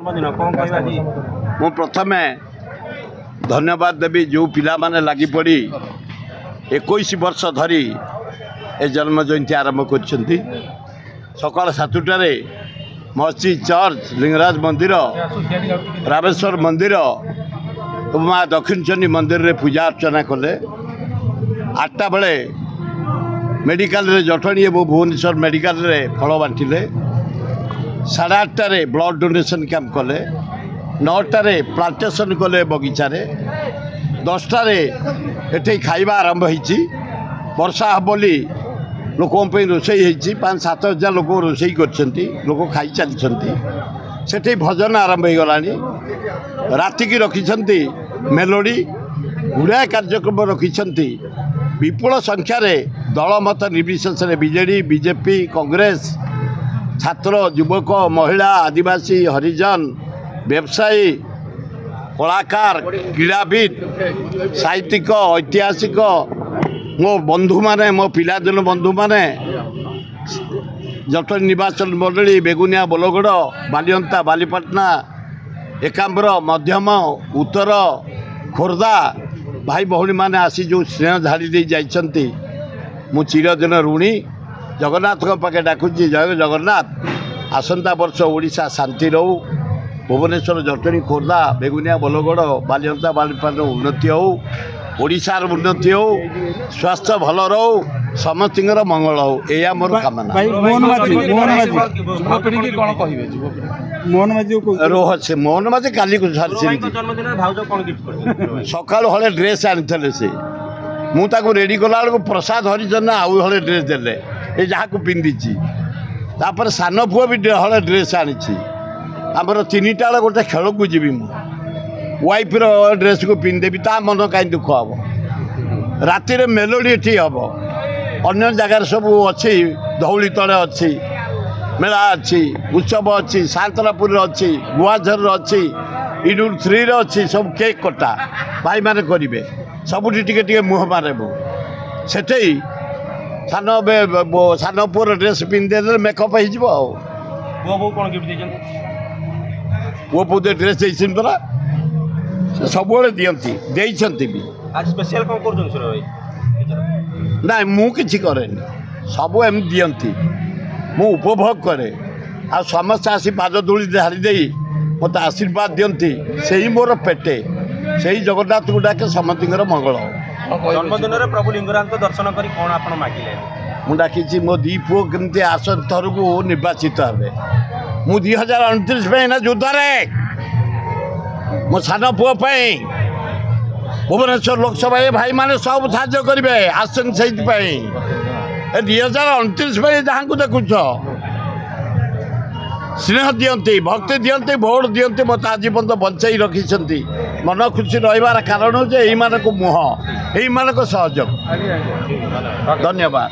मु प्रथम धन्यवाद देवी जो पिला माने लगी पड़ी 21 वर्ष धरी ए जन्म जयंती आरंभ कर सकाल 7टारे मस्जिद चर्च लिंगराज मंदिर रामेश्वर मंदिर माँ दक्षिण चंडी मंदिर रे पूजा अर्चना कले 8टा बेले मेडिकल रे जटणी और भुवनेश्वर मेडिकल रे फल बांटिले 8:30 ब्लड डोनेशन कैंप कले 9टारे प्लांटेशन कले बगीचारे 10टारे एटे खाइबा आरंभ होती वर्षा हे बोली लोकों रोषई होती 5-7 हजार लोक रोषई कर लोक खाई चलती सेठी भजन आरंभ हो गला राति की रखिंट मेलोडी गुड़ाए कार्यक्रम रखिंट विपुल संख्यार दल मत निर्विशेष बीजेडी बीजेपी कांग्रेस छात्र युवक महिला आदिवासी हरिजन व्यवसायी कलाकार क्रीड़ाविद साहित्यिक ऐतिहासिक मो बंधु माने मो पिलादिन बंधु माने जटणी निर्वाचन मंडली बेगुनिया बोलगड़ बालियंता बालीपाटना एकाम्बर मध्यम उत्तर खोर्धा भाई भौणी माने आसी जो स्नेह झाड़ी दे जाइछंती मु चिरदिन ऋणी जगन्नाथ पाखे डाकुची जय जगन्नाथ आसंता वर्ष ओडिशा शांति रहू भुवनेश्वर जटणी खोर्धा बेगुनिया बोलगड़ बालियंता बालीपाटना उन्नति हो ओडिशार उन्नति हो स्वास्थ्य भल रो समस्त मंगल हो या मोर कामना रोह से मोहन माझी काली को सकाल हले ड्रेस आनी से मुझे रेडी कला बेलू प्रसाद हरिजन आउ हले ड्रेस देले ये जहाँ को पिंधि तापर सान पुआ भी हले ड्रेस आनी आमर 3टा बेले गोटे खेल को जीवी मु वाइफ ड्रेस को पिंधेबी ता मन कहीं दुख हम राति मेलोडी ये हम अन्य जगार सब अच्छी धौली तले अच्छी मेला अच्छी उत्सव अच्छी सांतरापुर अच्छी गुआझर अच्छी इडुल 3 अच्छी सब केक कटा भाई माने करेंगे सबुठी टिके मुह मारेबू से सान पुअर ड्रेस पिंधे मेकअप हो पुओ पु ड्रेस दे परा सब दिखती भी ना मुझे कैनि सब एम दिखती मु उपभोग करे आ समस्त आसी पाद धूली झाड़ी दे मत आशीर्वाद दिखती से ही मोर पेटे से ही जगन्नाथ को डाके समस्त मंगल हो जन्मदिन प्रभु लिंगराज दर्शन कर कौन आप मागिले मु डाकी मो दी पुओ केमती आसन थर को निर्वाचित हे मु 2029 में युद्धरे मो सान पुओ भुवनेश्वर लोकसभा भाई माने सब साहाଯ୍य करेंगे आसन से 2029 में जहाँ को देखुच स्नेह दिखती भक्ति दिखती भोट दिखती मत आज पर्यटन बचाई रखी मन खुशी रही कारण हो मुह यही मान सहयोग धन्यवाद।